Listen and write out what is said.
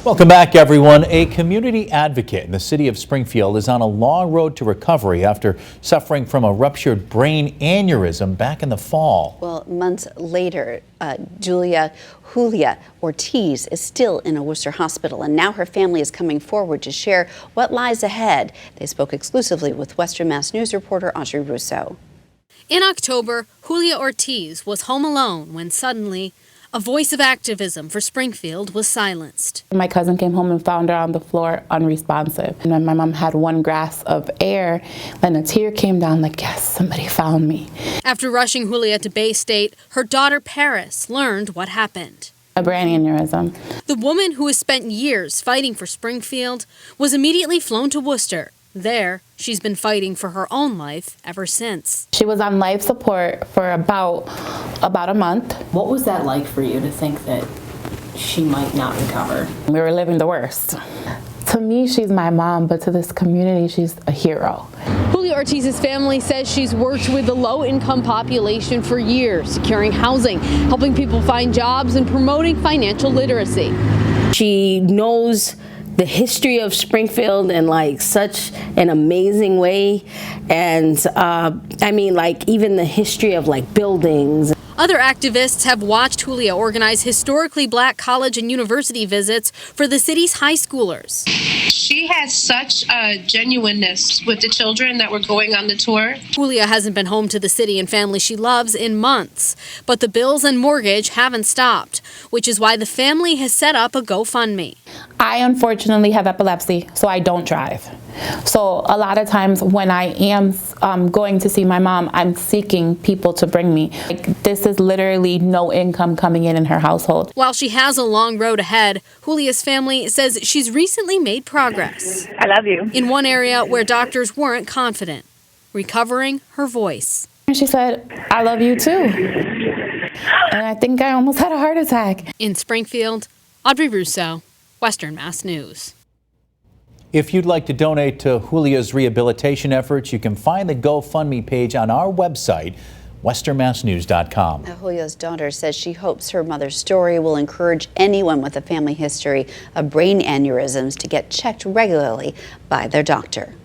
Welcome back, everyone. A community advocate in the city of Springfield is on a long road to recovery after suffering from a ruptured brain aneurysm back in the fall. Well, months later, Julia Ortiz is still in a Worcester hospital, and now her family is coming forward to share what lies ahead. They spoke exclusively with Western Mass News reporter Audrey Russo. In October, Julia Ortiz was home alone when suddenly a voice of activism for Springfield was silenced. My cousin came home and found her on the floor unresponsive. And when my mom had one grasp of air, then a tear came down like, yes, somebody found me. After rushing Julia to Bay State, her daughter Paris learned what happened. A brain aneurysm. The woman who has spent years fighting for Springfield was immediately flown to Worcester. There, she's been fighting for her own life ever since. She was on life support for about a month. What was that like for you to think that she might not recover? We were living the worst. To me, she's my mom, but to this community, she's a hero. Julia Ortiz's family says she's worked with the low-income population for years, securing housing, helping people find jobs, and promoting financial literacy. She knows the history of Springfield in like such an amazing way, and I mean, like even the history of like buildings. Other activists have watched Julia organize historically black college and university visits for the city's high schoolers. She had such a genuineness with the children that were going on the tour. Julia hasn't been home to the city and family she loves in months, but the bills and mortgage haven't stopped, which is why the family has set up a GoFundMe. I unfortunately have epilepsy, so I don't drive. So a lot of times when I am going to see my mom, I'm seeking people to bring me. Like, this is literally no income coming in her household. While she has a long road ahead, Julia's family says she's recently made progress. I love you. In one area where doctors weren't confident, recovering her voice. She said, I love you too. And I think I almost had a heart attack. In Springfield, Audrey Russo, Western Mass News. If you'd like to donate to Julia's rehabilitation efforts, you can find the GoFundMe page on our website, westernmassnews.com. Julia's daughter says she hopes her mother's story will encourage anyone with a family history of brain aneurysms to get checked regularly by their doctor.